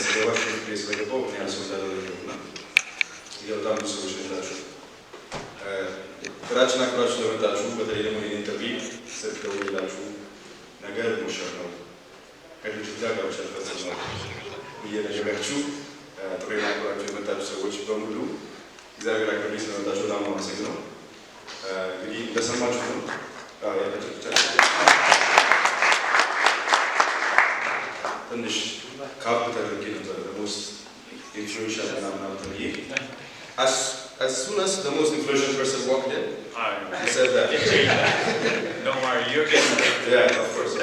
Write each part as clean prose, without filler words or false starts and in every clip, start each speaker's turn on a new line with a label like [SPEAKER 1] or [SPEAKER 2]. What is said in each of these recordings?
[SPEAKER 1] ስገባ ሽንት ቤት ስለገባሁ ምን ያህል ሰው እንዳደረገውና በጣም ብዙ ሰዎች ናቸው። ጥራችን አክብራችሁ ስለመጣችሁ በተለይ ደግሞ ይህን ጥሪ ስልክ ደውላችሁ ነገር ሙሽር ነው ከልጅ ጋር ጋብቻ ልፈጽም ነው እየነገራችሁ ጥሪ አክብራችሁ የመጣችሁ ሰዎች በሙሉ እግዚአብሔር አክብሬ ስለመጣችሁ በጣም አመሰግናለሁ። እንግዲህ እንደሰማችሁ ነው ያላችሁ ብቻ ትንሽ ካፕ ተደርጌ ነበር ለሞስት ኢንፍሉዌንሻል ምናምን ተብዬ as soon as the most influential person walked in, he said that.
[SPEAKER 2] Don't worry, you're getting it.
[SPEAKER 1] Yeah, of course.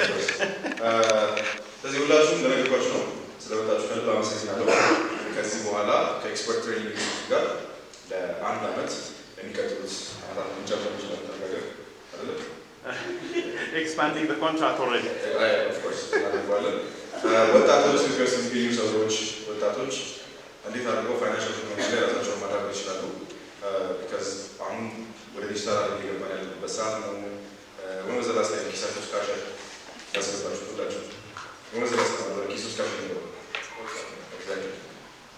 [SPEAKER 1] ስለዚህ ሁላችሁም እንደነገርኳችሁ ነው ስለመጣችሁ ከልብ አመሰግናለሁ። ከዚህ በኋላ ከኤክስፐርት ትሬኒንግ ጋር ለአንድ ዓመት የሚቀጥሉት አራት እንጨምር ይችላል ነገር አይደለም?
[SPEAKER 2] Expanding the contract already.
[SPEAKER 1] Of course. ወጣቶች ሲገርስ የሚገኙ ሰዎች ወጣቶች እንዴት አድርገው ፋይናንሻል ኢኮኖሚ ላይ ራሳቸውን ማዳበር ይችላሉ? ቢካዝ አሁን ወደ ዲጂታል ዓለም እየገባን ያለንበት ሰዓት ነው። ወመዘላስ ላይ ኪሳቸው ካሽ ያስገባችሁ ሁላችሁ ወመዘላስ ነው ኪሱ ካሽ ነው።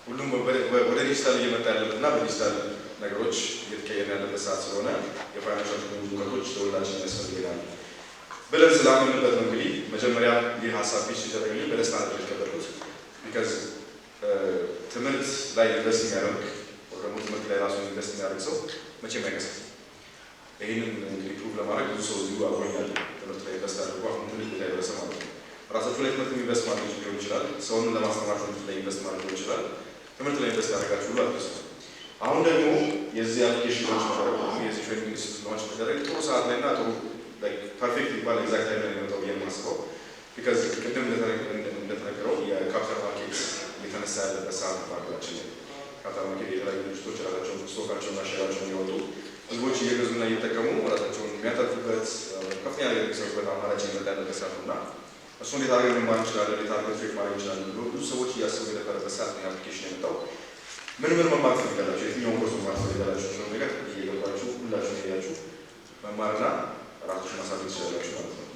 [SPEAKER 1] ሁሉም ወደ ዲጂታል እየመጣ ያለበትና በዲጂታል ነገሮች እየተቀየረ ያለበት ሰዓት ስለሆነ የፋይናንሻል ኢኮኖሚ እውቀቶች ለሁላችን ያስፈልገናል ብለን ስላመንበት ነው። እንግዲህ መጀመሪያ ይህ ሀሳብ ፒች ሲደረግልኝ በደስታ ነበር የተቀበልኩት። ቢካዝ ትምህርት ላይ ኢንቨስት የሚያደርግ ወይ ደግሞ ትምህርት ላይ ራሱን ኢንቨስት የሚያደርግ ሰው መቼም አይከስርም። ይህንን እንግዲህ ፕሩቭ ለማድረግ ብዙ ሰው እዚሁ አብሮኛል። ትምህርት ላይ ኢንቨስት አድርጎ አሁን ትልቅ ቦታ የደረሰ ማለት ነው። ራሳችሁ ላይ ትምህርት ኢንቨስት ማድረግ ሊሆን ይችላል። ሰውን ለማስተማር ትምህርት ላይ ኢንቨስት ማድረግ ሊሆን ይችላል። ትምህርት ላይ ኢንቨስት ያደርጋችሁ ሁሉ አትከስሩ። አሁን ደግሞ የዚህ አፕሊኬሽን ላንች መደረግ የዚህ ትሬኒንግ ኢንስቲትዩት ላንች መደረግ ጥሩ ሰዓት ላይ እና ጥሩ ፐርፌክት ይባል ኤግዛክት ታይም ላይ የሚመጣው ብዬ የማስበው ቢካዝ ቅድም እንደተነገረው የካፒታል ማርኬት እየተነሳ ያለበት ሰዓት ነው። በሀገራችን ላይ ካፒታል ማርኬት የተለያዩ ድርጅቶች ራሳቸውን ስቶካቸውን እና ሼራቸውን እያወጡ ህዝቦች እየገዙና እየተጠቀሙ ራሳቸውን የሚያተርፉበት ከፍተኛ ነገር የሚሰሩበት አማራጭ እየመጣ ያለበት ሰዓት ነው እና እሱ እንዴት አድርገን መማር እንችላለን፣ እንዴት አድርገን ትሬድ ማድረግ እንችላለን ብሎ ብዙ ሰዎች እያሰቡ የነበረበት ሰዓት ነው የአፕሊኬሽን የመጣው። ምን መማር ትፈልጋላችሁ? የትኛውን ኮርስ መማር ትፈልጋላችሁ? ነው ነገር እየገባችሁ ሁላችሁ ሄዳችሁ መማርና ራሳችሁን ማሳደግ ትችላላችሁ ማለት ነው።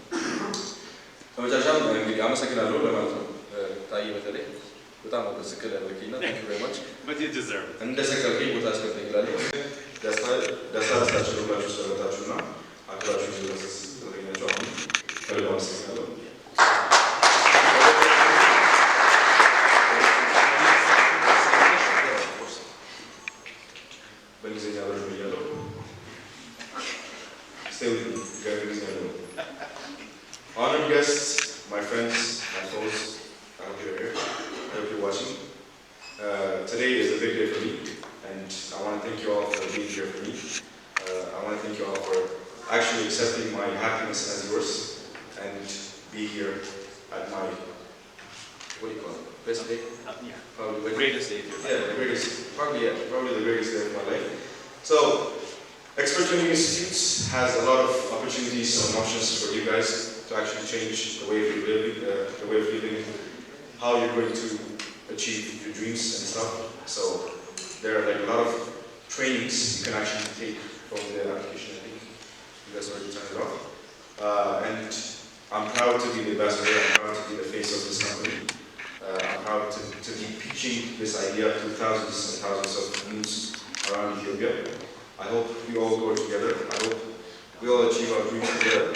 [SPEAKER 1] በመጨረሻም እንግዲህ አመሰግናለሁ ለማለት ነው። ታዬ በተለይ በጣም በስክል ያደረግኝና ታንክ ዩ ቬሪ ማች እንደ ሰከልከኝ ቦታ አስከትለኛለሁ። ደስታችሁ ሁላችሁ ስለመጣችሁና አክብራችሁ ስለተገኛችሁ አሁን ከልብ አመሰግናለሁ። በእንግሊዝኛ በደንብ እያለሁ stay with me, በእንግሊዝኛ ነው። Honored guests, my friends, my foes, I hope you're here. I hope you're watching. Today is a big day for me, and I want to thank you all for being here for me. I want to thank you all for actually accepting my happiness as yours and be here at my, what do you call it? Best day?
[SPEAKER 2] Yeah.
[SPEAKER 1] Probably the
[SPEAKER 2] Greatest day of your life.
[SPEAKER 1] Yeah, the greatest. Probably the greatest day of my life. So, Expert Training Institute has a lot of opportunities and options for you guys to actually change the way of living, how you're going to achieve your dreams and stuff. So there are like a lot of trainings you can actually take from the application. I think you guys already turned it off. And I'm proud to be the ambassador. I'm proud to be the face of this company. I'm proud to be pitching this idea to thousands and thousands of youths around Ethiopia. I hope we all go together. I hope we all achieve our dreams together.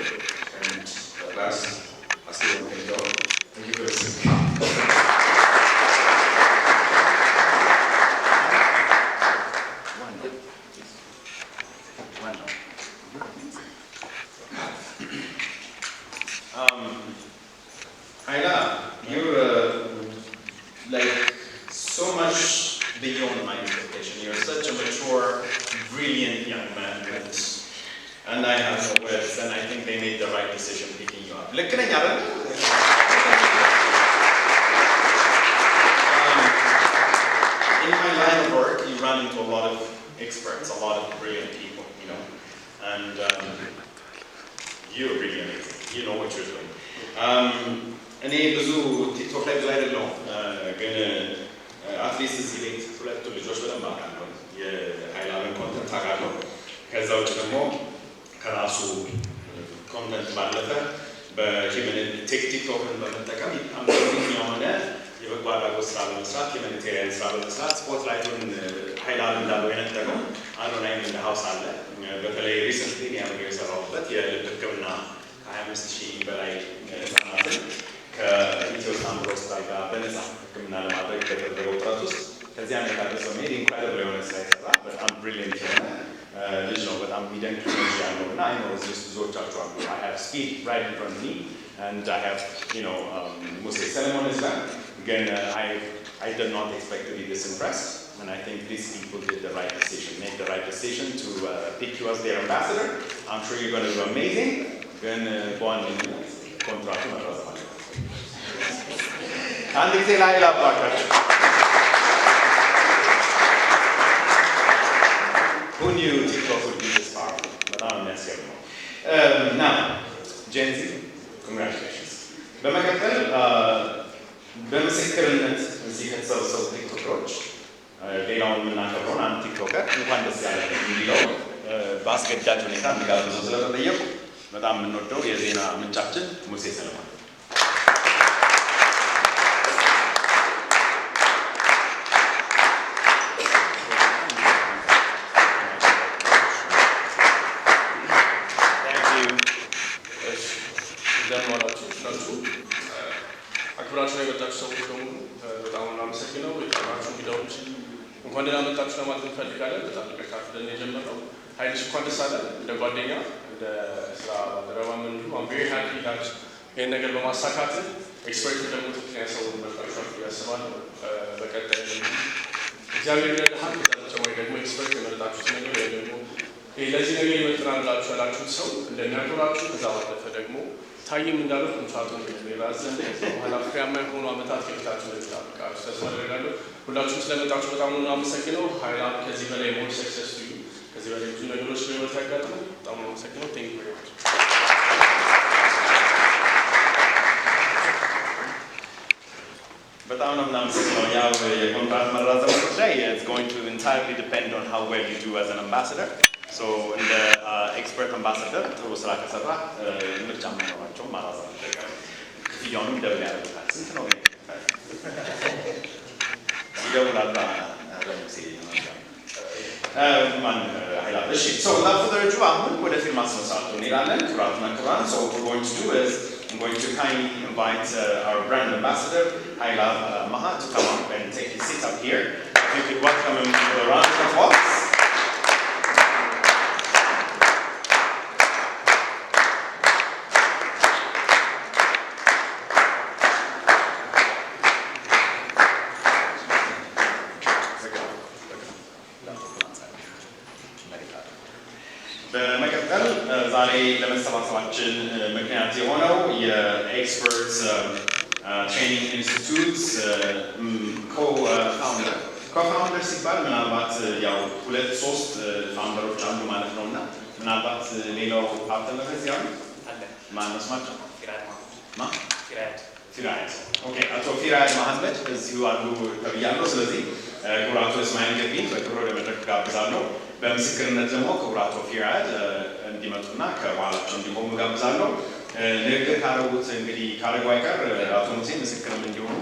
[SPEAKER 1] And at last, I still want to thank you all. Thank you for listening.
[SPEAKER 2] Ayla, you're like so much beyond my expectation. You're such a mature, brilliant young man, and I have no words, and I think they made the right decision picking you up. In my line of work, you run into a lot of experts, a lot of brilliant people, you know, and you're brilliant. You know what you're doing. እኔ ብዙ ቲክቶክ ላይ ብዙ አይደለሁም፣ ግን አትሊስት እዚህ ቤት ሁለቱ ልጆች በደንብ አውቃለሁ። የሀይላምን ኮንተንት አውቃለሁ። ከዛ ውጭ ደግሞ ከራሱ ኮንተንት ባለፈ በሂምን ቲክቶክን በመጠቀም አምስት የሆነ የበጎ አድራጎት ስራ በመስራት ስፖትላይቱን ኃይላል እንዳለው የነጠቀው አዶናይም እንደ ሀውስ አለ። በተለይ ሪሰንትሊ ያለው የሰራውበት የልብ ሕክምና ከ25,000 በላይ ህጻናትን ከኢትዮ ሳምቦ ሆስፒታል ጋር በነፃ ሕክምና ለማድረግ በተደረገው ጥረት ውስጥ ከዚያ ነው ያደረሰው። ሜድ ኢንክሬዲብል የሆነ ስራ የሰራ በጣም ብሪሊየንት የሆነ ልጅ ነው። በጣም የሚደንቅ ልጅ ያለው እና አይ ኖ እዚህ ውስጥ ብዙዎቻችሁ አሉ። I have speed right in front of me and I have Muse Solomon as well. Again, I did not expect to be this impressed, and I think these people did the right decision, made the right decision to pick you as their ambassador. I'm sure you're going to do amazing. Then go on in contract. And they say, I love Who knew TikTok would be this powerful? But I'm not sure. Now, Gen Z, congratulations. በመቀጠል በምስክርነት እዚህ ከተሰበሰቡ ቲክቶከሮች ሌላውን የምናከብረውን አንድ ቲክቶከር እንኳን ደስ ያለ የሚለው በአስገዳጅ ሁኔታ እንጋብዘው ስለተጠየቁ በጣም የምንወደው የዜና ምንጫችን ሙሴ ሰለሞን
[SPEAKER 3] አክብራችሁ የመጣችሁ ሰዎች በሙሉ በጣም እናመሰግነው። የጠራችሁ እንግዳዎች እንኳን ደህና መጣችሁ ለማለት እንፈልጋለን። በጣም ተካፍለን የጀመረው ኃይልሽ እንኳን ደስ አለ። እንደ ጓደኛ እንደ ስራ ባልደረባ ምን አም ቬሪ ሃፒ ዳት ይህን ነገር በማሳካት ኤክስፐርት ደግሞ ትክክለኛ ሰው መርጣችሁ ያስባለሁ። በቀጣይ እግዚአብሔር ይረዳሃል። ከዛ በተጨማሪ ደግሞ ኤክስፐርት የመረጣችሁት ነገር ወይ ደግሞ ለዚህ ነገር ይመጥናል ብላችሁ ያላችሁት ሰው እንደሚያኖራችሁ ከዛ ባለፈ ደግሞ ታይም እንዳለው ኮንትራቱን ራዘን በኋላ ፍሬያማ የሆኑ ዓመታት ከፊታችሁ እንደሚጠብቃችሁ ተስፋ አደርጋለሁ። ሁላችሁም ስለመጣችሁ በጣም ነው አመሰግነው። ሀይላብ ከዚህ በላይ ሞር ሰክሰስ ቱ ዩ ከዚህ በላይ ብዙ ነገሮች በህይወት ያጋጥሙ። በጣም ነው አመሰግነው። ቴንክ ዩ ቬሪ ማች።
[SPEAKER 2] በጣም ነው የምናመሰግነው። ያው የኮንትራት መራዘም ጉዳይ it's going to entirely depend on how well you do as an ambassador. So in the expert ambassador ጥሩ ስራ ከሰራ ምርጫ የማይኖራቸውም ማራዘም ይደረጋል። ክፍያውንም ደብል ያደርጉታል። ስንት ነው ይደውላል ለሙሴ ማን ኃይላ እሺ so without further ado አሁን ወደ ፊልም ማስነሳቱ እንሄዳለን። ክቡራትና ክቡራን so what we're going to do is I'm going to kindly invite our brand ambassador Haila Maha to come up and take his seat up here. If you could welcome him with a round of applause. በመቀጠል ዛሬ ለመሰባሰባችን ምክንያት የሆነው የኤክስፐርት ትሬኒንግ ኢንስቲትዩት ኮፋውንደር ሲባል ምናልባት ያው 2-3 ፋውንደሮች አሉ ማለት ነው እና ምናልባት ሌላው ሀብተመረዝ ያው አለ ማነው ስማቸው? ፊራድ ኦኬ አቶ ፊራድ መሐመድ እዚሁ አሉ ተብያለሁ። ስለዚህ ክቡራቱ እስማኤል ገቢን በክብር ወደ መድረክ ጋብዛለሁ። በምስክርነት ደግሞ ክቡራቱ ፊራድ እንዲመጡና ከኋላቸው እንዲቆሙ ጋብዛለሁ። ንግግር ካረጉት እንግዲህ ካረጉ አይቀር አቶ ሙሴ ምስክርም እንዲሆኑ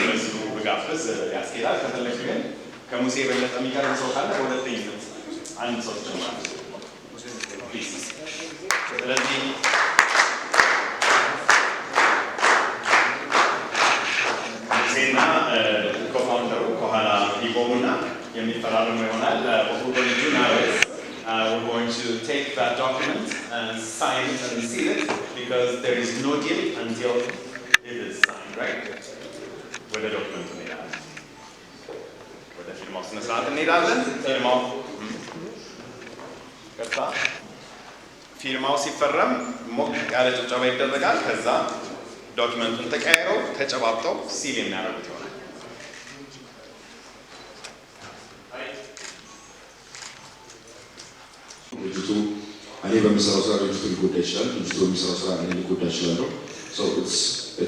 [SPEAKER 2] በዚሁ ብጋብዝ ያስኬዳል። ከፈለግ ግን ከሙሴ የበለጠ የሚቀርብ ሰው ካለ በሁለተኝነት አንድ ሰው ጀምራል። ስለዚህ ሙሴና ኮፋውንደሩ ከኋላ ይቆሙና የሚፈራረሙ ይሆናል። We're going to take that document and sign it and seal it because there is no deal until it is signed, right? With the document እንሄዳለን። ወደ ፊርማው ስነ ስርዓት እንሄዳለን። ፊርማው ሲፈረም ሞቅ ያለ ጭብጨባ ይደረጋል። ከዛ ዶክመንቱን ተቀያይረው ተጨባብጠው ሲል የሚያደርጉት ይሆናል።
[SPEAKER 1] ድርጅቱ እኔ በሚሰራው ስራ ድርጅቱ ሊጎዳ ይችላል፣ ድርጅቱ በሚሰራው ስራ እኔ ሊጎዳ ይችላለሁ። ኢትስ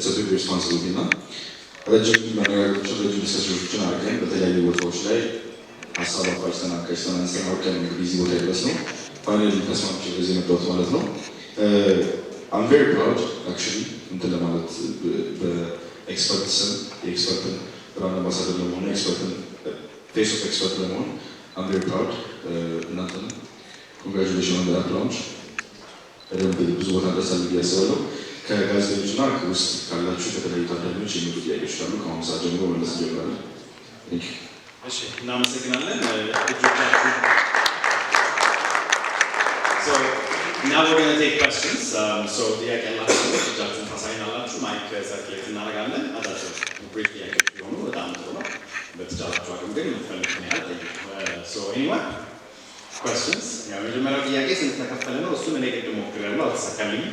[SPEAKER 1] አ ቢግ ሪስፖንሲቢሊቲ እና ረጅም መነጋገሮችን ረጅም ዲስከሽኖችን አድርገን በተለያዩ ቦታዎች ላይ ሀሳብ አፋጭተን አካጭተን አንስተን አውቀን እንግዲህ እዚህ ቦታ ድረስ ነው ፋይናሊ ተስማምቼ በዚህ የመጣሁት ማለት ነው። I'm very proud actually እንትን ለማለት በኤክስፐርት ስም የኤክስፐርትን ብራንድ አምባሳደር ለመሆኑ ኤክስፐርትን ፌስ ኦፍ ኤክስፐርት ለመሆን I'm very proud. እናንተም congratulations on that launch. በደንብ ብዙ ቦታ ደርሳል ብዬ አስባለሁ። ከጋዜጠኞችና ከውስጥ ካላችሁ ከተለያዩ ታዳሚዎች የሚሉ ጥያቄዎች ካሉ ከአሁኑ ሰዓት ጀምሮ መለስ ጀምራለን።
[SPEAKER 2] እሺ፣ እናመሰግናለን። እጆቻችሁ So now we're going to take questions. So ጥያቄ ያላችሁ ሰዎች እጃችሁን ታሳይናላችሁ። ማይክ ሰርኩሌት እናደርጋለን። አዳችሁ ብሪፍ ጥያቄዎች ቢሆኑ በጣም ጥሩ ነው። በተቻላችሁ አቅም ግን የምትፈልጉትን ያህል ጠይቁ። So anyone? Questions? ያው የመጀመሪያው ጥያቄ ስንት ተከፈለ ነው? እሱን እኔ ቅድም ሞክሬያለሁ፣ አልተሳካልኝም።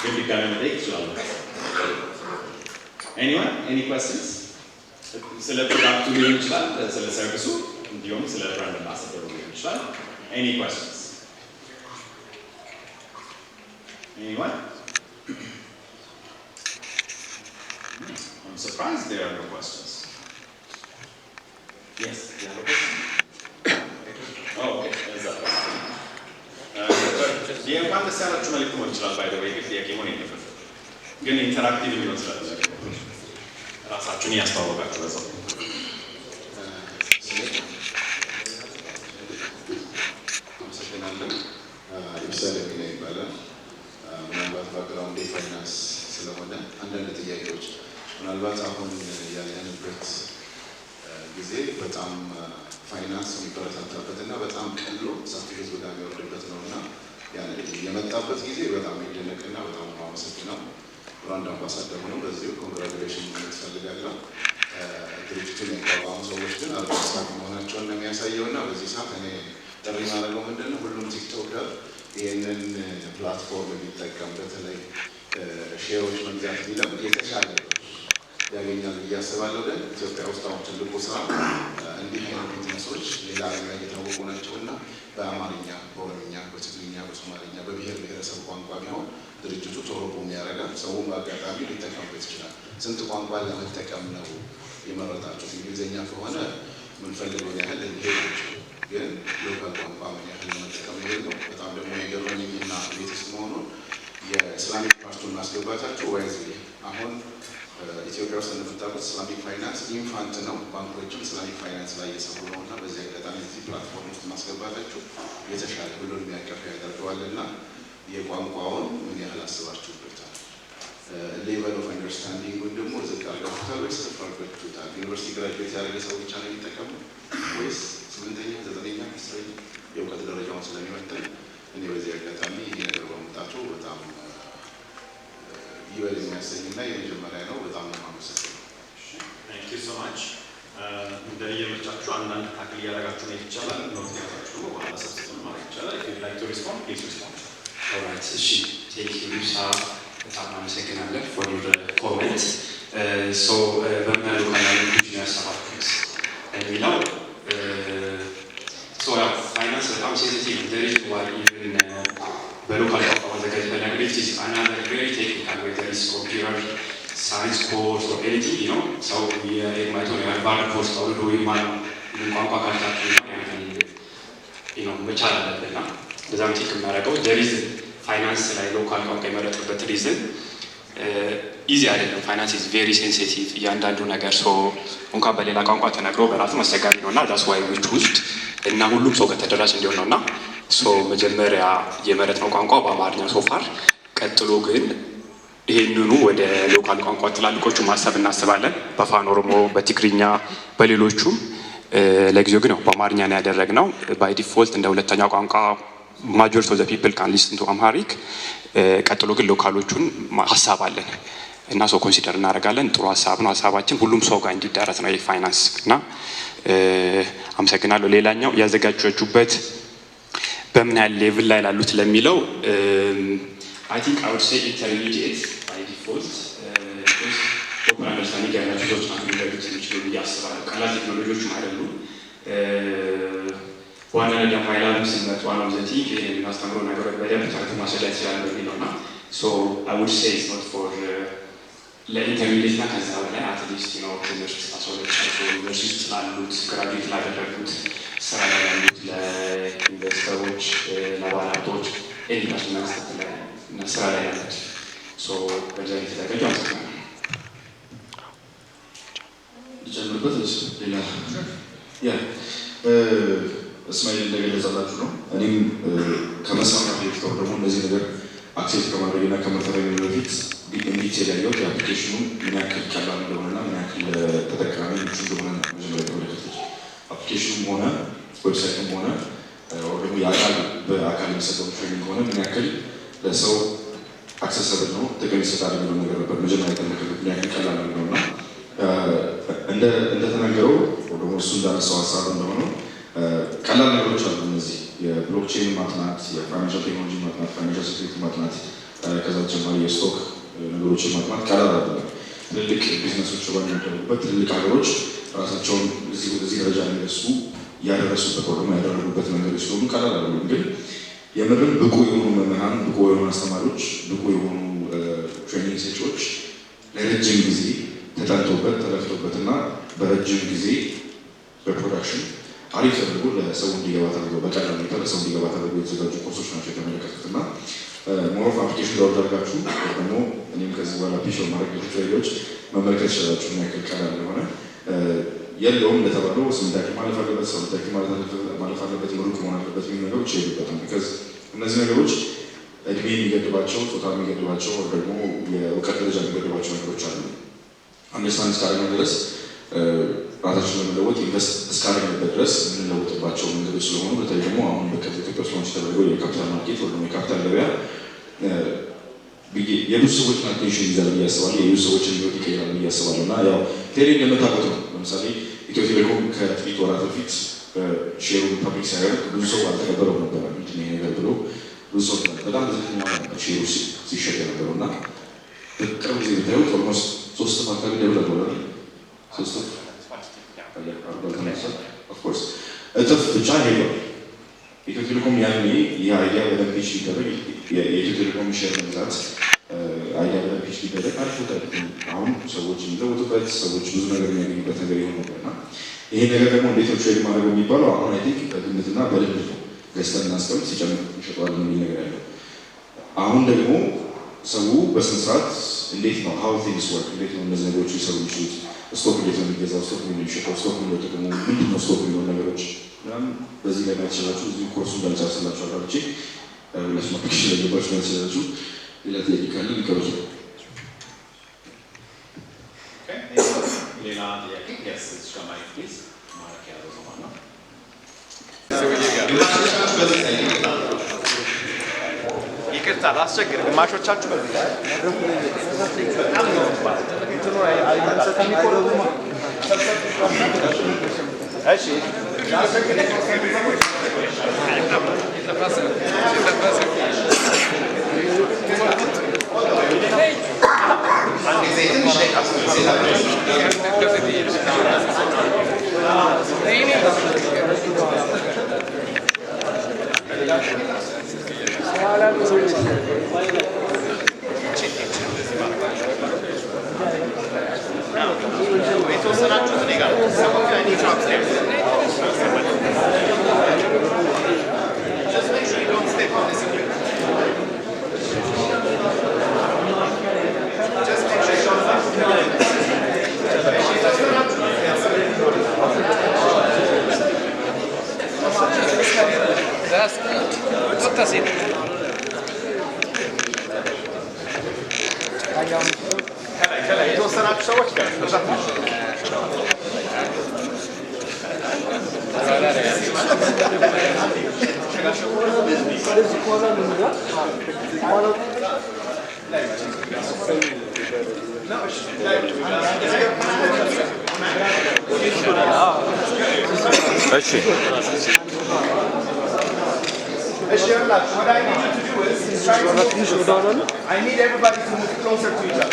[SPEAKER 2] ግን ድጋሚ መጠየቅ እችላለሁ። Anyone? Any questions? ስለ ፕሮዳክቱ ሊሆን ይችላል፣ ስለ ሰርቪሱ እንዲሁም ስለ ብራንድ አምባሳደሩ ሊሆን ይችላል። Any questions? Anyone? I'm surprised there are no questions. Yes, you have a question? Oh, okay. There's that question. የእንኳን ደስ ያላችሁ መልዕክት መሆን ይችላል። ባይ ዘ ዌይ ግን ጥያቄ መሆን የለበትም። ግን ኢንተራክቲቭ ሊሆን ይችላል። ራሳችሁን እያስተዋወቃችሁ በዛው
[SPEAKER 4] አመሰግናለሁ። ኢብሳል የሚና ይባላል። ምናልባት ባክግራውንድ የፋይናንስ ስለሆነ አንዳንድ ጥያቄዎች ምናልባት አሁን ያለንበት ጊዜ በጣም ፋይናንስ የሚበረታታበት እና በጣም ቀሎ ሰፊ ህዝብ ጋር የሚወርድበት ነው እና የመጣበት ጊዜ በጣም የሚደነቅና በጣም ማመሰግነው። ብራንድ አምባሳደር ሆነው በዚሁ ኮንግራጁሌሽን ማለት ፈልጋለሁ። ድርጅቱን ያቋቋሙ ሰዎች ግን አልባሳት መሆናቸውን ነው የሚያሳየው እና በዚህ ሰዓት እኔ ጥሪ ማድረገው ምንድን ነው ሁሉም ቲክቶከር ይህንን ፕላትፎርም የሚጠቀም በተለይ ሼሮች መግዛት ቢለምድ የተሻለ ያገኛል ብዬ አስባለሁ። ግን ኢትዮጵያ ውስጥ አሁን ትልቁ ስራ እንዲህ አይነት ቢዝነሶች ሌላ ላይ የታወቁ ናቸውና በአማርኛ፣ በኦሮምኛ፣ በትግርኛ፣ በሶማሊኛ በብሔር ብሔረሰብ ቋንቋ ቢሆን ድርጅቱ ቶሎ የሚያደርጋል። ሰውም በአጋጣሚ ሊጠቀምበት ይችላል። ስንት ቋንቋ ለመጠቀም ነው የመረጣችሁት? እንግሊዝኛ ከሆነ የምንፈልገውን ያህል ሊሄድ ይችላል። ግን ሎካል ቋንቋ ምን ያህል ለመጠቀም ነው? በጣም ደግሞ የገረመኝና ቤት ውስጥ መሆኑን የኢስላሚክ ፓርቱን ማስገባታችሁ ወይስ አሁን ኢትዮጵያ ውስጥ እንደምታውቁት ኢስላሚክ ፋይናንስ ኢንፋንት ነው። ባንኮችም ኢስላሚክ ፋይናንስ ላይ እየሰሩ ነው እና በዚህ አጋጣሚ እዚህ ፕላትፎርም ውስጥ ማስገባታችሁ የተሻለ ሁሉን የሚያቀፍ ያደርገዋል እና የቋንቋውን ምን ያህል አስባችሁበታል? ሌቨል ኦፍ አንደርስታንዲንጉን ደግሞ ዝቅ አድርጋችሁታል ወይስ ከፍ አድርጋችሁታል? ዩኒቨርሲቲ ግራጁዌት ያደረገ ሰው ብቻ ነው የሚጠቀሙ ወይስ 8ኛ 9ኛ 10ኛ የእውቀት ደረጃውን ስለሚመጥን እኔ በዚህ አጋጣሚ ይህ ነገር በመምጣቱ በጣም ይበል የሚያሰኝና የመጀመሪያ ነው። በጣም ነው የማመሰግነው።
[SPEAKER 2] Thank you so much. እንደየምርጫችሁ አንዳንድ ታክል እያደረጋችሁ ነው ይቻላል። ምክንያታችሁ ደግሞ በኋላ ሰብስበን ማለት ይቻላል። If you'd like to respond, please respond.
[SPEAKER 5] Alright, እሺ ቴንክ ዩ ሊብሳ በጣም አመሰግናለሁ for your comment. So በምን ሎካል ኢንዱስትሪ ያሰራችሁት የሚለው so ፋይናንስ በጣም ሴንሲቲቭ there is why even በሎካል ቋንቋ ማዘጋጀት ፈላጊዎች is another very technical whether it's computer science course or anything you know so የማይቶን የሃርቫርድ ኮርስ አውርዶ ይማር ቋንቋ ካልታችሁ you know መቻል አለብንና በዛም ቲክ የሚያደርገው there is ፋይናንስ ላይ ሎካል ቋንቋ የመረጥኩበት ሪዝን ኢዚ አይደለም። ፋይናንስ ኢዝ ቬሪ ሴንሲቲቭ እያንዳንዱ ነገር ሶ እንኳን በሌላ ቋንቋ ተነግሮ በራሱ አስቸጋሪ ነውና ዳስ ዋይ ዊ ቹዝድ እና ሁሉም ሰው ከተደራሽ እንዲሆን ነውና ሶ መጀመሪያ የመረጥነው ቋንቋ በአማርኛ ሶፋር ቀጥሎ ግን ይሄንኑ ወደ ሎካል ቋንቋ ትላልቆቹ ማሰብ እናስባለን። በአፋን ኦሮሞ፣ በትግርኛ፣ በሌሎቹም ለጊዜው ግን በአማርኛ ነው ያደረግነው። ባይ ዲፎልት እንደ ሁለተኛ ቋንቋ majority of the people can listen to Amharic ቀጥሎ ግን ሎካሎቹን ሀሳብ አለን እና ሰው ኮንሲደር እናደርጋለን። ጥሩ ሀሳብ ነው። ሀሳባችን ሁሉም ሰው ጋር እንዲዳረስ ነው የፋይናንስ እና አመሰግናለሁ። ሌላኛው ያዘጋጃችሁበት በምን ያህል ሌቭል ላይ ላሉት ለሚለው I think I would say intermediate by default because ኦፕን አንደርስታንዲንግ ያላቸው ሰዎች ናቸው ሊረዱት የሚችሉ ብዬ አስባለሁ። ቀላል ቴክኖሎጂዎችም አይደሉም። ዋናነት ደግሞ አይላሉ ስንመጡ ዋናው ዘቲ የምናስተምረው ነገሮች በደንብ ተረቱ ማስረዳት ይችላል በሚለው እና so I would say it's not for ለኢንተርሚዲየት እና ከዛ በላይ አትሊስት ነው ትምህርት አስወለጫቸው ዩኒቨርሲቲ ውስጥ ላሉት ግራጁዌት ላደረጉት ስራ ላይ ያሉት ለኢንቨስተሮች ለባለሀብቶች ኤዲካሽን መስጠት ላይ እና ስራ ላይ ያሉት so በዛ የተዘጋጁ አመሰግናለሁ።
[SPEAKER 6] ጀምርበት ሌላ
[SPEAKER 1] እስማኤል እንደገለጸላችሁ ነው። እኔም ከመስማማት በፊት ደግሞ እንደዚህ ነገር አክሴፕት ከማድረግና ከመፈረግ በፊት እንዲቴል ያየሁት የአፕሊኬሽኑ ምን ያክል ቀላል እንደሆነና ምን ያክል ተጠቃሚ ምቹ እንደሆነ መጀመሪያ የተመለከቱት አፕሊኬሽኑም ሆነ ዌብሳይቱም ሆነ ደግሞ በአካል የሚሰጠው ትሬኒንግ ሆነ ምን ያክል ለሰው አክሰሰብል ነው ጥቅም ይሰጣል የሚለው ነገር ነበር መጀመሪያ የተመለከቱት ምን ያክል ቀላል ነው እና እንደተናገረው ደግሞ እሱ እንዳነሳው ሀሳብ እንደሆነው ቀላል ነገሮች አሉ። እነዚህ የብሎክቼን ማጥናት፣ የፋይናንሻል ቴክኖሎጂ ማጥናት፣ ፋይናንሻል ሴኩሪቲ ማጥናት፣ ከዛ በተጨማሪ የስቶክ ነገሮችን ማጥናት ቀላል አይደለም። ትልልቅ ቢዝነሶች በሚያደርጉበት ትልልቅ ሀገሮች ራሳቸውን እዚህ ደረጃ ሊደርሱ ያደረሱበት ወይም ያደረጉበት መንገዶች ሲሆኑ ቀላል አይደሉም። ግን የምርም ብቁ የሆኑ መምህራን፣ ብቁ የሆኑ አስተማሪዎች፣ ብቁ የሆኑ ትሬኒንግ ሰጪዎች ለረጅም ጊዜ ተጠንቶበት ተለፍቶበትና በረጅም ጊዜ በፕሮዳክሽን አሪፍ ተደርጎ ለሰው እንዲገባ ተደርጎ በቀላል ሁኔታ ለሰው እንዲገባ ተደርጎ የተዘጋጁ ኮርሶች ናቸው የተመለከቱት እና ሞር ኦፍ አፕሊኬሽን ዳውንሎድ አድርጋችሁ ደግሞ እኔም ከዚህ በኋላ ፒሽ ማድረግ ቱቶሪያሎች መመልከት ይችላላችሁ ምን ያክል ቀላል እንደሆነ። የለውም እንደተባለው ስምንታኪ ማለፍ አለበት፣ ሰባታኪ ማለፍ አለበት፣ ምሩቅ መሆን አለበት የሚሉ ነገሮች የሉበትም። ቢካዝ እነዚህ ነገሮች እድሜ የሚገድባቸው፣ ጾታ የሚገድባቸው ደግሞ የእውቀት ደረጃ የሚገድባቸው ነገሮች አሉ። አንደርስታንድ እስካደረግን ድረስ ራሳችን ለመለወጥ ኢንቨስት እስካደረግንበት ድረስ የምንለውጥባቸው መንገዶች ስለሆኑ በተለይ ደግሞ አሁን በከፊል ኢትዮጵያ ውስጥ ሆኖች ተደርገው የካፒታል ማርኬት ወይ ደግሞ የካፒታል ገበያ የብዙ ሰዎችን አቴንሽን ይዛል ብዬ አስባለሁ። የብዙ ሰዎችን ህይወት ይቀይራል ብዬ አስባለሁ እና ያው ቴሌ እንደምታውቁት ነው። ለምሳሌ ኢትዮ ቴሌኮም ከጥቂት ወራት በፊት ሼሩን ፐብሊክ ሲያደርግ ብዙ ሰው አልተቀበለው ነበረ። ምንድን ነው ነገር ብሎ ብዙ ሰው በጣም ዝቅተኛ ሼሩ ሲሸጥ የነበረው እና በቅርብ ጊዜ ብታዩት ኦልሞስት 3 አካባቢ ደብረ ዶላር 3 ኦፍኮርስ እጥፍ ብቻ ሄዷል። ኢትዮ ቴሌኮም ያኔ ይህ አይዲያ በደንብ ፒች ሊደረግ የኢትዮ ቴሌኮም ሼር መግዛት አይዲያ በደንብ ፒች ሊደረግ አልፎ አሁን ሰዎች የሚለውጡበት ሰዎች ብዙ ነገር የሚያገኙበት ነገር ይሆን ነበርና ይሄ ነገር ደግሞ እንዴት ነው ትሬድ ማድረግ የሚባለው አሁን አይ ቲንክ በግምትና በልምድ ነው። ገዝተን እናስቀምጥ ሲጨምር እንሸጠዋለን የሚል ነገር ያለው አሁን ደግሞ ሰው በስነስርዓት እንዴት ነው ሀው ቲንግስ ወርክ እንዴት ነው እነዚህ ነገሮች ሊሰሩ የሚችሉት ስቶክ እንዴት ነው የሚገዛው ስቶክ ነው የሚሸጠው ስቶክ ነው ጥቅሙ ምንድን ነው ስቶክ የሚሆኑ ነገሮች ምናምን በዚህ ላይ ማየት ይችላችሁ። እዚህ ኮርሱ እንዳልጨርስላችሁ አድርጌ ሁለት ማፕሊኬሽን ለገባችሁ ማየት ይችላችሁ። ሌላ ጥያቄ ካለ ሊቀበል
[SPEAKER 2] ሌላ ጥያቄ ስ ሸማይ ፕሊዝ ማረክ ያለው ሰማ ነው ይቅርታ ላስቸግር ግማሾቻችሁ በዚህ እሺ የተወሰናችሁት እኔ ጋር just make sure you don't step on this equipment. Just make sure you don't ከላይ የተወሰናችሁ ሰዎች ጋር what I need you to do is try to move. I need everybody to move closer to each other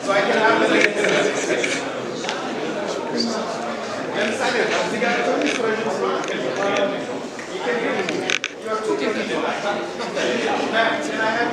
[SPEAKER 2] so I can have the ladies. You understand it? You can hear me. You are too busy. Can I have